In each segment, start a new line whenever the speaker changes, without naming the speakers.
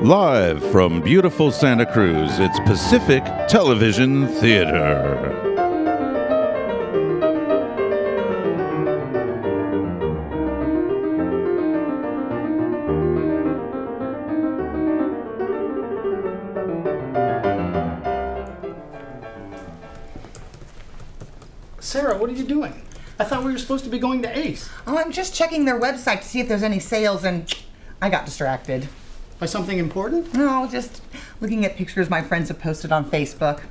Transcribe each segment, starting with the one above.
Live from beautiful Santa Cruz, it's Pacific Television Theater.
Sarah, what are you doing? I thought we were supposed to be going to Ace.
Oh, I'm just checking their website to see if there's any sales, and I got distracted.
By something important?
No, just looking at pictures my friends have posted on Facebook.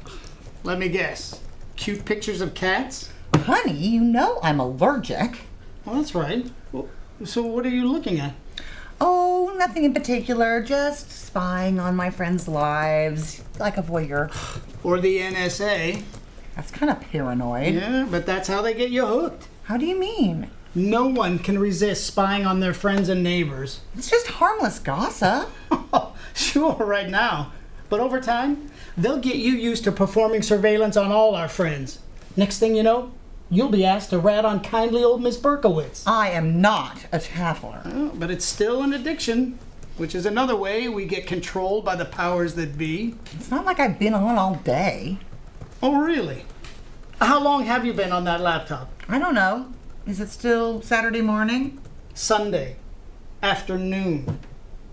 Let me guess. Cute pictures of cats?
Honey, you know I'm allergic.
Well, that's right. Well, so what are you looking at?
Oh, nothing in particular, just spying on my friends' lives, like a voyeur.
Or the NSA?
That's kind of paranoid.
Yeah, but that's how they get you hooked.
How do you mean?
No one can resist spying on their friends and neighbors.
It's just harmless gossip.
Sure, right now. But over time, they'll get you used to performing surveillance on all our friends. Next thing you know, you'll be asked to rat on kindly old Miss Berkowitz.
I am not a tattler.
Well, but it's still an addiction, which is another way we get controlled by the powers that be.
It's not like I've been on all day.
Oh, really? How long have you been on that laptop?
I don't know. Is it still Saturday morning?
Sunday afternoon.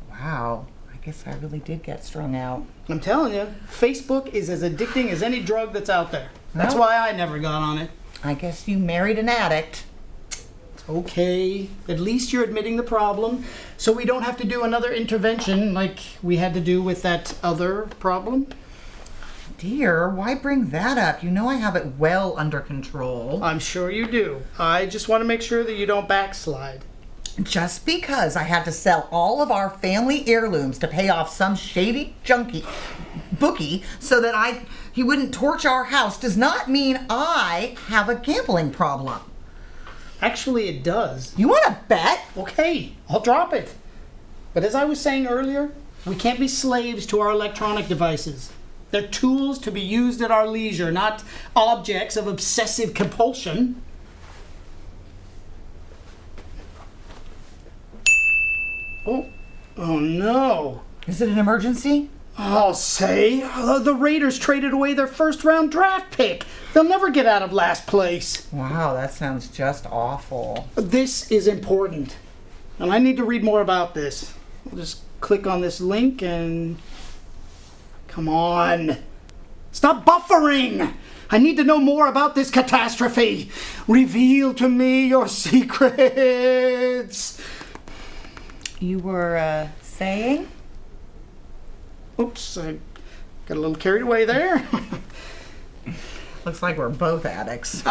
Wow, I guess I really did get strung out.
I'm telling you, Facebook is as addicting as any drug that's out there. That's
Well,
why I never got on it.
I guess you married an addict.
Okay, at least you're admitting the problem, so we don't have to do another intervention like we had to do with that other problem.
Dear, why bring that up? You know I have it well under control.
I'm sure you do. I just want to make sure that you don't backslide.
Just because I had to sell all of our family heirlooms to pay off some shady bookie so that he wouldn't torch our house does not mean I have a gambling problem.
Actually, it does.
You want to bet?
Okay, I'll drop it. But as I was saying earlier, we can't be slaves to our electronic devices. They're tools to be used at our leisure, not objects of obsessive compulsion. Oh no.
Is it an emergency?
I'll say. The Raiders traded away their first-round draft pick. They'll never get out of last place.
Wow, that sounds just awful.
This is important. And I need to read more about this. I'll just click on this link and... Come on. Stop buffering! I need to know more about this catastrophe. Reveal to me your secrets.
You were, saying?
Oops, I got a little carried away there.
Looks like we're both addicts.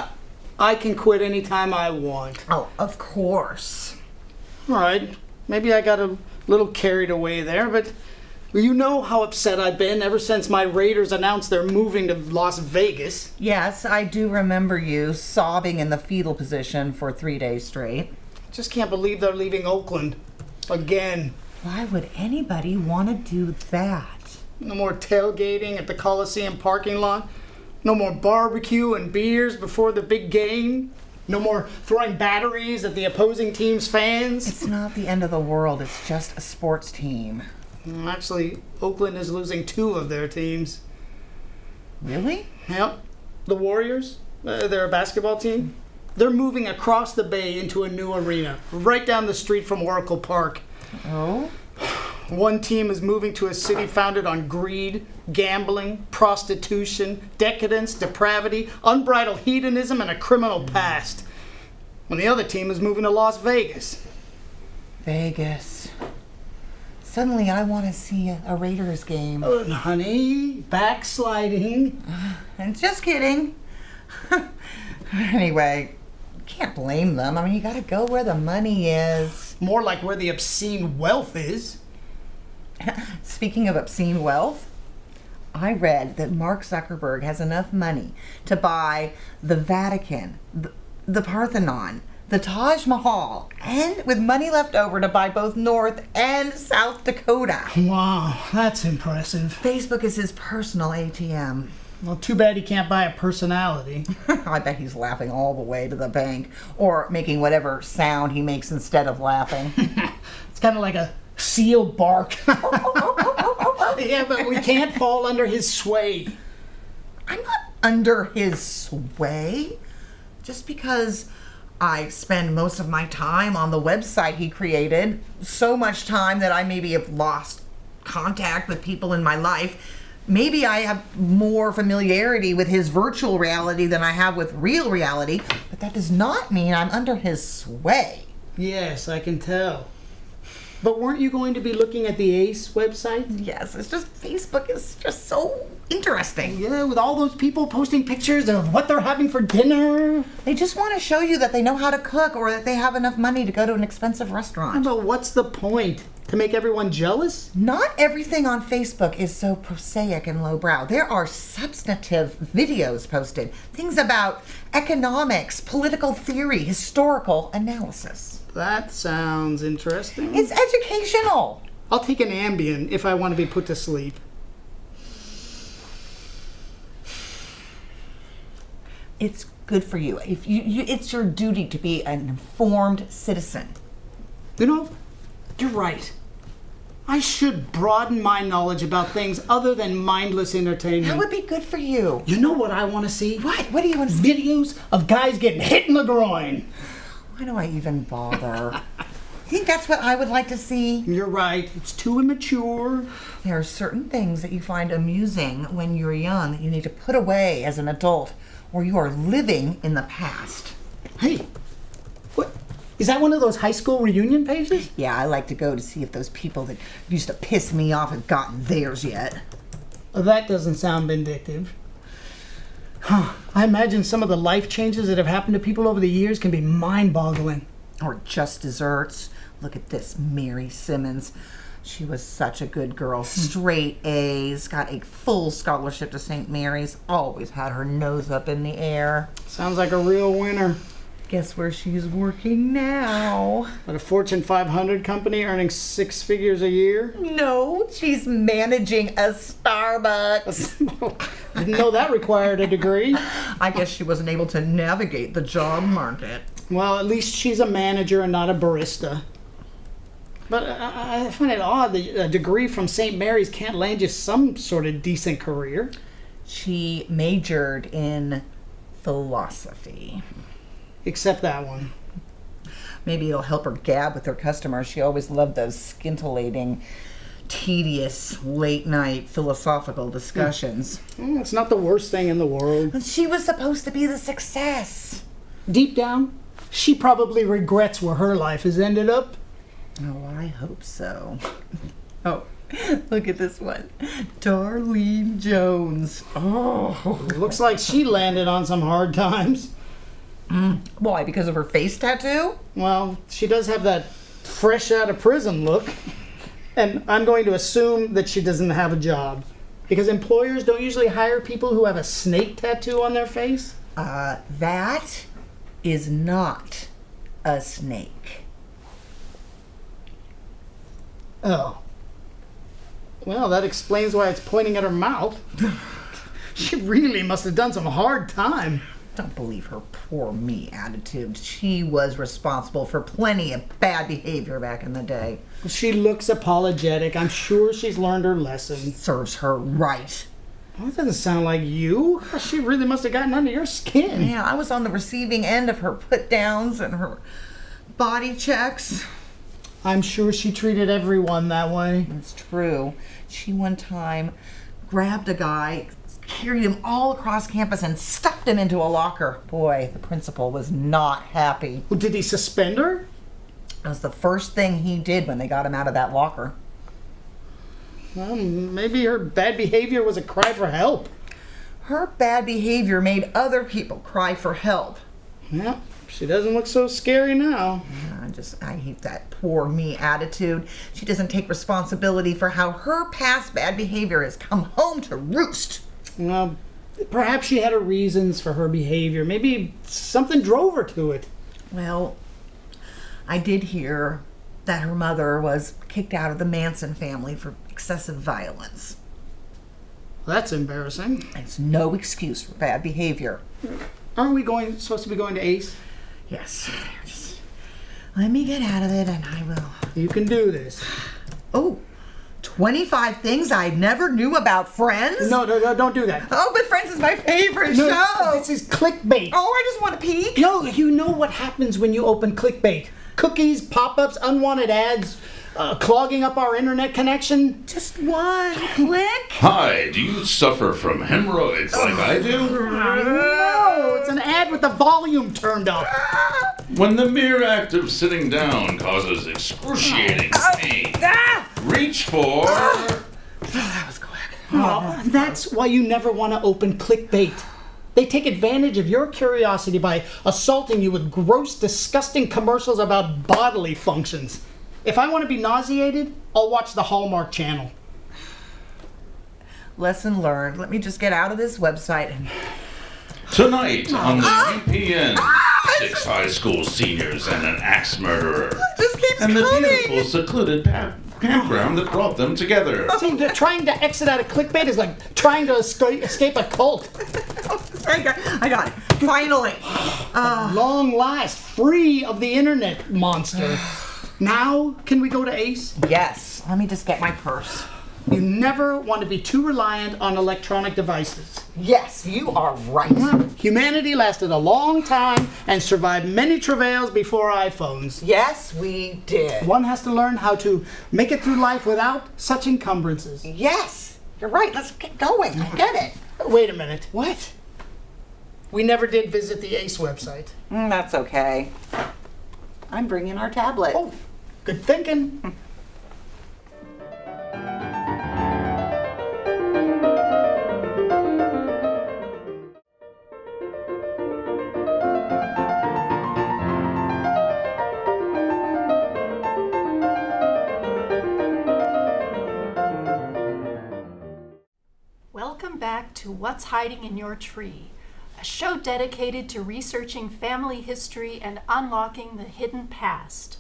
I can quit anytime I want.
Oh, of course.
All right, maybe I got a little carried away there, but you know how upset I've been ever since my Raiders announced they're moving to Las Vegas.
Yes, I do remember you sobbing in the fetal position for 3 days straight.
Just can't believe they're leaving Oakland. Again.
Why would anybody want to do that?
No more tailgating at the Coliseum parking lot. No more barbecue and beers before the big game. No more throwing batteries at the opposing team's fans.
It's not the end of the world. It's just a sports team.
Actually, Oakland is losing 2 of their teams.
Really?
Yep. The Warriors, they're a basketball team. They're moving across the bay into a new arena, right down the street from Oracle Park.
Oh?
One team is moving to a city founded on greed, gambling, prostitution, decadence, depravity, unbridled hedonism, and a criminal past. When the other team is moving to Las Vegas.
Vegas. Suddenly I want to see a Raiders game.
Oh, honey, backsliding.
I'm just kidding. Anyway, can't blame them. I mean, you got to go where the money is.
More like where the obscene wealth is.
Speaking of obscene wealth, I read that Mark Zuckerberg has enough money to buy the Vatican, the Parthenon, the Taj Mahal, and with money left over to buy both North and South Dakota.
Wow, that's impressive.
Facebook is his personal ATM.
Well, too bad he can't buy a personality.
I bet he's laughing all the way to the bank, or making whatever sound he makes instead of laughing.
It's kind of like a seal bark. Yeah, but we can't fall under his sway.
I'm not under his sway. Just because I spend most of my time on the website he created, so much time that I maybe have lost contact with people in my life. Maybe I have more familiarity with his virtual reality than I have with real reality, but that does not mean I'm under his sway.
Yes, I can tell. But weren't you going to be looking at the ACE website?
Yes, it's just Facebook is just so interesting.
Yeah, with all those people posting pictures of what they're having for dinner.
They just want to show you that they know how to cook or that they have enough money to go to an expensive restaurant.
But what's the point? To make everyone jealous?
Not everything on Facebook is so prosaic and lowbrow. There are substantive videos posted, things about economics, political theory, historical analysis.
That sounds interesting.
It's educational.
I'll take an Ambien if I want to be put to sleep.
It's good for you. If it's your duty to be an informed citizen.
You know, you're right. I should broaden my knowledge about things other than mindless entertainment.
That would be good for you.
You know what I want to see?
What? What do you want to see?
Videos of guys getting hit in the groin.
Why do I even bother? You think that's what I would like to see?
You're right. It's too immature.
There are certain things that you find amusing when you're young that you need to put away as an adult, or you are living in the past.
Hey, what? Is that one of those high school reunion pages?
Yeah, I like to go to see if those people that used to piss me off have gotten theirs yet.
Oh, that doesn't sound vindictive. Huh. I imagine some of the life changes that have happened to people over the years can be mind-boggling.
Or just desserts. Look at this, Mary Simmons. She was such a good girl. Straight A's, got a full scholarship to St. Mary's, always had her nose up in the air.
Sounds like a real winner.
Guess where she's working now?
At a Fortune 500 company earning 6 figures a year?
No, she's managing a Starbucks.
Didn't know that required a degree.
I guess she wasn't able to navigate the job market.
Well, at least she's a manager and not a barista. But I find it odd that a degree from St. Mary's can't land you some sort of decent career.
She majored in philosophy.
Except that one.
Maybe it'll help her gab with her customers. She always loved those scintillating, tedious, late-night philosophical discussions.
It's not the worst thing in the world.
But she was supposed to be the success.
Deep down, she probably regrets where her life has ended up.
Oh, I hope so. Oh, look at this one. Darlene Jones. Oh.
Looks like she landed on some hard times.
Why, because of her face tattoo?
Well, she does have that fresh out of prison look. And I'm going to assume that she doesn't have a job. Because employers don't usually hire people who have a snake tattoo on their face.
That is not a snake.
Oh. Well, that explains why it's pointing at her mouth. She really must have done some hard time.
Don't believe her poor me attitude. She was responsible for plenty of bad behavior back in the day.
She looks apologetic. I'm sure she's learned her lesson.
Serves her right.
Well, that doesn't sound like you. She really must have gotten under your skin.
Yeah, I was on the receiving end of her put downs and her body checks.
I'm sure she treated everyone that way.
It's true. She one time grabbed a guy, carried him all across campus, and stuffed him into a locker. Boy, the principal was not happy.
Well, did he suspend her?
That was the first thing he did when they got him out of that locker.
Well, maybe her bad behavior was a cry for help.
Her bad behavior made other people cry for help.
Yeah, she doesn't look so scary now.
I hate that poor me attitude. She doesn't take responsibility for how her past bad behavior has come home to roost.
Well, perhaps she had her reasons for her behavior. Maybe something drove her to it.
Well, I did hear that her mother was kicked out of the Manson family for excessive violence.
That's embarrassing.
It's no excuse for bad behavior.
Aren't we supposed to be going to ACE?
Yes. Just let me get out of it and I will.
You can do this.
Oh, 25 things I never knew about Friends?
No, don't do that.
Oh, but Friends is my favorite
No,
show.
this is clickbait.
Oh, I just want to peek.
No, you know what happens when you open clickbait. Cookies, pop-ups, unwanted ads, clogging up our internet connection.
Just one click.
Hi, do you suffer from hemorrhoids like I do?
No, it's an ad with the volume turned up.
When the mere act of sitting down causes excruciating pain, reach for...
That was quick.
Oh, that's why you never want to open clickbait. They take advantage of your curiosity by assaulting you with gross, disgusting commercials about bodily functions. If I want to be nauseated, I'll watch the Hallmark Channel.
Lesson learned. Let me just get out of this website and...
Tonight on the UPN, 6 high school seniors and an axe murderer.
It just keeps
And the
coming.
beautiful secluded campground that brought them together.
See, trying to exit out of clickbait is like trying to escape a cult.
I got it. Finally.
Long last, free of the internet monster. Now, can we go to Ace?
Yes. Let me just get my purse.
You never want to be too reliant on electronic devices.
Yes, you are right.
Humanity lasted a long time and survived many travails before iPhones.
Yes, we did.
One has to learn how to make it through life without such encumbrances.
Yes, you're right. Let's get going. I get it.
Wait a minute.
What?
We never did visit the Ace website.
That's okay. I'm bringing our tablet.
Oh, good thinking.
Welcome back to What's Hiding in Your Tree, a show dedicated to researching family history and unlocking the hidden past.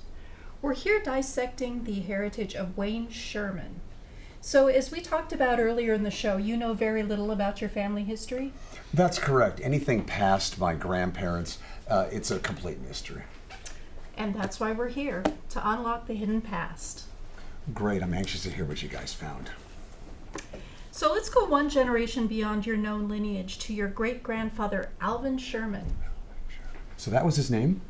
We're here dissecting the heritage of Wayne Sherman. So, as we talked about earlier in the show, you know very little about your family history?
That's correct. Anything past my grandparents, it's a complete mystery.
And that's why we're here, to unlock the hidden past.
Great. I'm anxious to hear what you guys found.
So let's go one generation beyond your known lineage to your great-grandfather, Alvin Sherman.
So that was his name?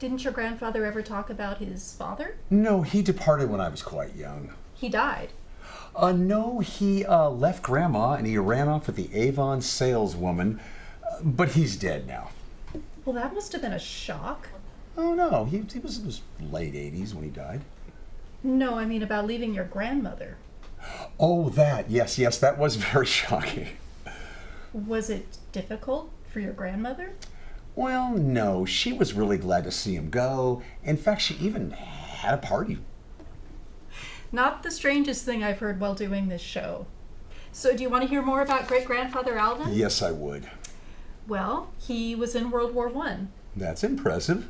Didn't your grandfather ever talk about his father?
No, he departed when I was quite young.
He died.
No, he left Grandma and he ran off with the Avon saleswoman, but he's dead now.
Well, that must have been a shock.
Oh no, he was in his late 80s when he died.
No, I mean about leaving your grandmother.
Oh, that. Yes, that was very shocking.
Was it difficult for your grandmother?
Well, no, she was really glad to see him go. In fact, she even had a party.
Not the strangest thing I've heard while doing this show. So do you want to hear more about great-grandfather Alvin?
Yes, I would.
Well, he was in World War I.
That's impressive.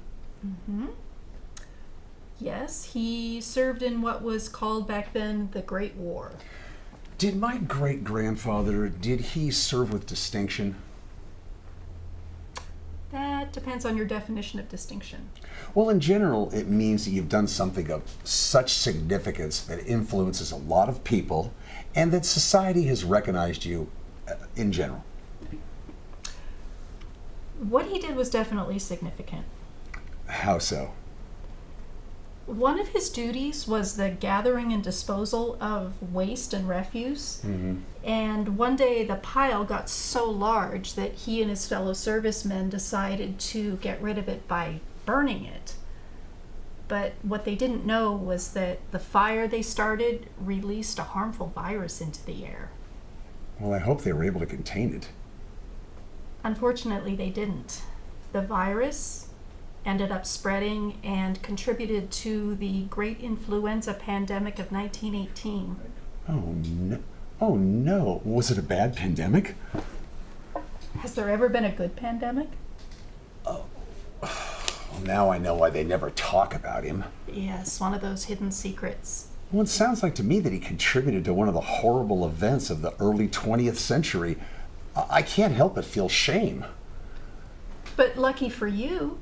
Yes, he served in what was called back then the Great War.
Did my great-grandfather, did he serve with distinction?
That depends on your definition of distinction.
Well, in general, it means that you've done something of such significance that influences a lot of people and that society has recognized you in general.
What he did was definitely significant.
How so?
One of his duties was the gathering and disposal of waste and refuse. And one day the pile got so large that he and his fellow servicemen decided to get rid of it by burning it. But what they didn't know was that the fire they started released a harmful virus into the air.
Well, I hope they were able to contain it.
Unfortunately, they didn't. The virus ended up spreading and contributed to the great influenza pandemic of 1918.
Oh, no. Oh, no. Was it a bad pandemic?
Has there ever been a good pandemic?
Well, now I know why they never talk about him.
Yes, one of those hidden secrets.
Well, it sounds like to me that he contributed to one of the horrible events of the early 20th century. I can't help but feel shame.
But lucky for you,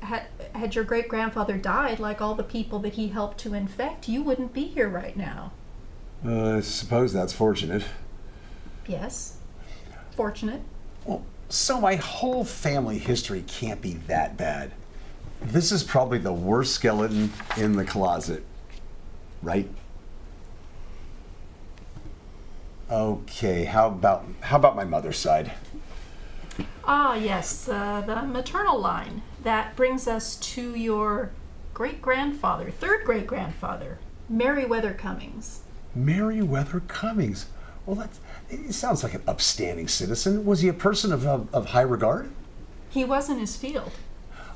had your great-grandfather died like all the people that he helped to infect, you wouldn't be here right now.
I suppose that's fortunate.
Yes. Fortunate.
Well, so my whole family history can't be that bad. This is probably the worst skeleton in the closet, right? Okay, how about my mother's side?
Ah, yes, the maternal line. That brings us to your great-grandfather, third great-grandfather, Meriwether Cummings.
Meriwether Cummings. Well, it sounds like an upstanding citizen. Was he a person of high regard?
He was in his field.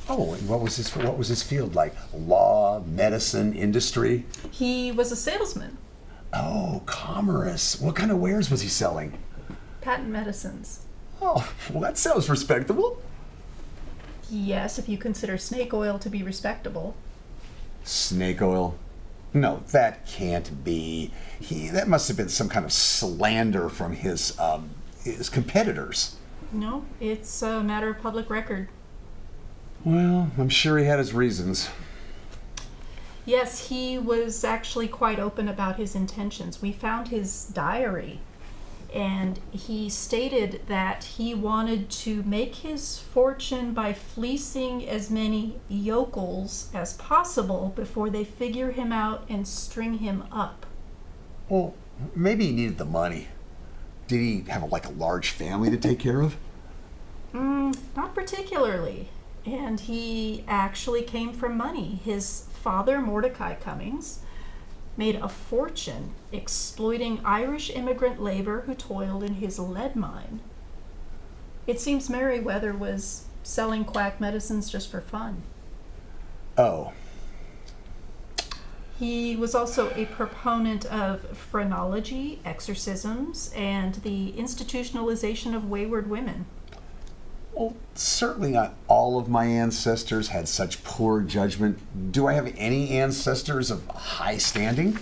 Oh, and what was his field like? Law, medicine, industry?
He was a salesman.
Oh, commerce. What kind of wares was he selling?
Patent medicines.
Oh, well, that sounds respectable.
Yes, if you consider snake oil to be respectable.
Snake oil? No, that can't be. That must have been some kind of slander from his competitors.
No, it's a matter of public record.
Well, I'm sure he had his reasons.
Yes, he was actually quite open about his intentions. We found his diary, and he stated that he wanted to make his fortune by fleecing as many yokels as possible before they figure him out and string him up.
Well, maybe he needed the money. Did he have a large family to take care of?
Not particularly. And he actually came from money. His father, Mordecai Cummings, made a fortune exploiting Irish immigrant labor who toiled in his lead mine. It seems Meriwether was selling quack medicines just for fun.
Oh.
He was also a proponent of phrenology, exorcisms, and the institutionalization of wayward women.
Well, certainly not all of my ancestors had such poor judgment. Do I have any ancestors of high standing?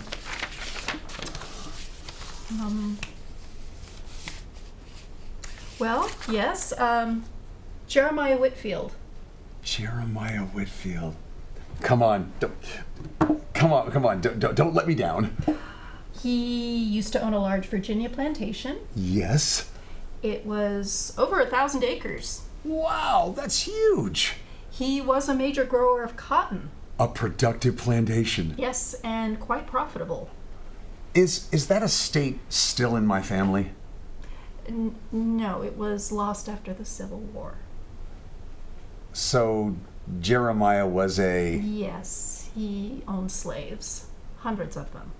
Well, yes, Jeremiah Whitfield.
Jeremiah Whitfield. Come on. Come on. Don't let me down.
He used to own a large Virginia plantation.
Yes.
It was over 1,000 acres.
Wow, that's huge.
He was a major grower of cotton.
A productive plantation.
Yes, and quite profitable.
Is that estate still in my family?
No, it was lost after the Civil War.
So Jeremiah was a...
Yes, he owned slaves. Hundreds of them.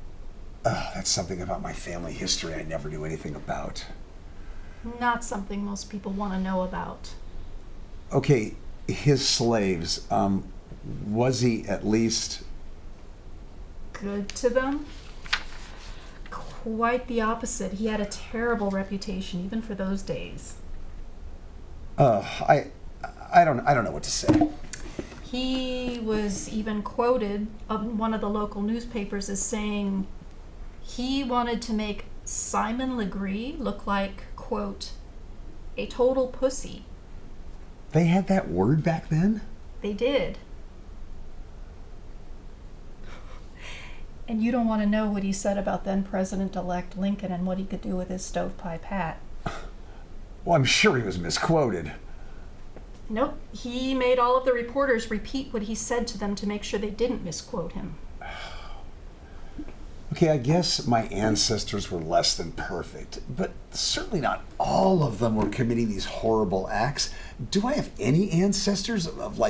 That's something about my family history I never knew anything about.
Not something most people want to know about.
Okay, his slaves, was he at least...
Good to them? Quite the opposite. He had a terrible reputation, even for those days.
I don't know what to say.
He was even quoted on one of the local newspapers as saying he wanted to make Simon Legree look like, quote, a total pussy.
They had that word back then?
They did. And you don't want to know what he said about then President-elect Lincoln and what he could do with his stovepipe hat.
Well, I'm sure he was misquoted.
Nope. He made all of the reporters repeat what he said to them to make sure they didn't misquote him.
Okay, I guess my ancestors were less than perfect, but certainly not all of them were committing these horrible acts. Do I have any ancestors of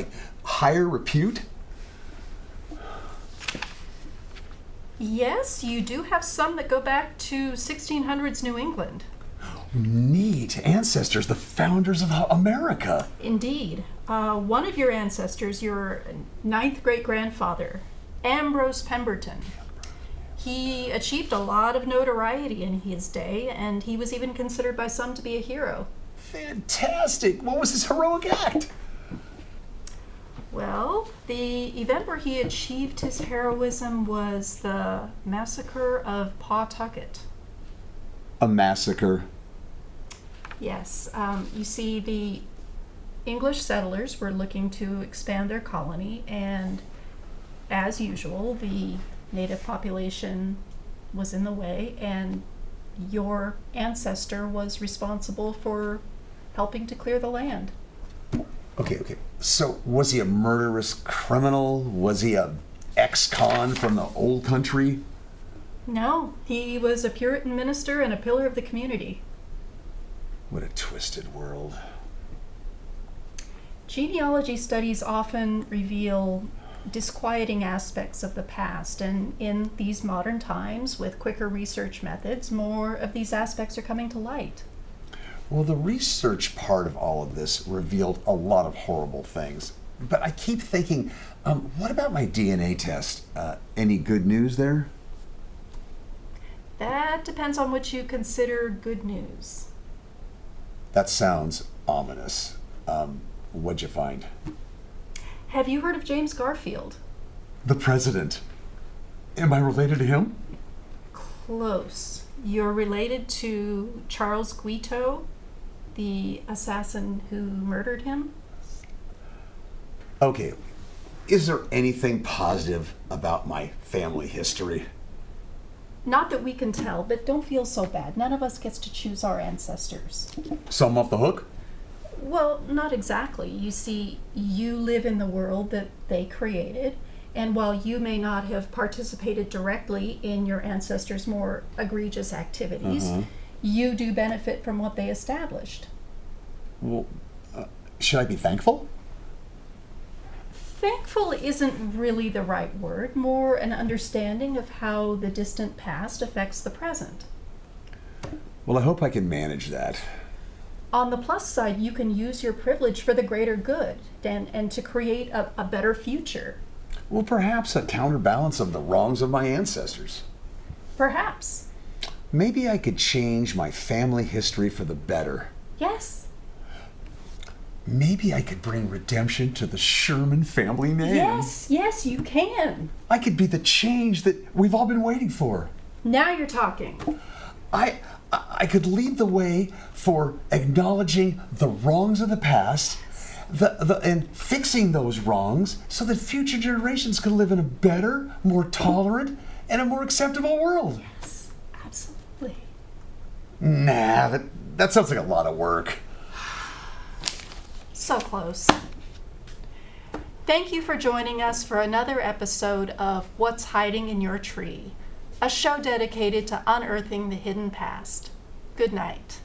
higher repute?
Yes, you do have some that go back to 1600s New England.
Neat. Ancestors, the founders of America.
Indeed. One of your ancestors, your ninth great-grandfather, Ambrose Pemberton, he achieved a lot of notoriety in his day, and he was even considered by some to be a hero.
Fantastic. What was his heroic act?
Well, the event where he achieved his heroism was the massacre of Pawtucket.
A massacre.
Yes. You see, the English settlers were looking to expand their colony, and as usual, the native population was in the way, and your ancestor was responsible for helping to clear the land.
Okay. So was he a murderous criminal? Was he a ex-con from the old country?
No, he was a Puritan minister and a pillar of the community.
What a twisted world.
Genealogy studies often reveal disquieting aspects of the past, and in these modern times, with quicker research methods, more of these aspects are coming to light.
Well, the research part of all of this revealed a lot of horrible things. But I keep thinking, what about my DNA test? Any good news there?
That depends on what you consider good news.
That sounds ominous. What'd you find?
Have you heard of James Garfield?
The president. Am I related to him?
Close. You're related to Charles Guiteau, the assassin who murdered him?
Okay. Is there anything positive about my family history?
Not that we can tell, but don't feel so bad. None of us gets to choose our ancestors.
So I'm off the hook?
Well, not exactly. You see, you live in the world that they created, and while you may not have participated directly in your ancestors' more egregious activities, you do benefit from what they established.
Well, should I be thankful?
Thankful isn't really the right word, more an understanding of how the distant past affects the present.
Well, I hope I can manage that.
On the plus side, you can use your privilege for the greater good and to create a better future.
Well, perhaps a counterbalance of the wrongs of my ancestors.
Perhaps.
Maybe I could change my family history for the better.
Yes.
Maybe I could bring redemption to the Sherman family name.
Yes, you can.
I could be the change that we've all been waiting for.
Now you're talking.
I could lead the way for acknowledging the wrongs of the past, and fixing those wrongs so that future generations can live in a better, more tolerant, and a more acceptable world.
Yes, absolutely.
Nah, that sounds like a lot of work.
So close. Thank you for joining us for another episode of What's Hiding in Your Tree, a show dedicated to unearthing the hidden past. Good night.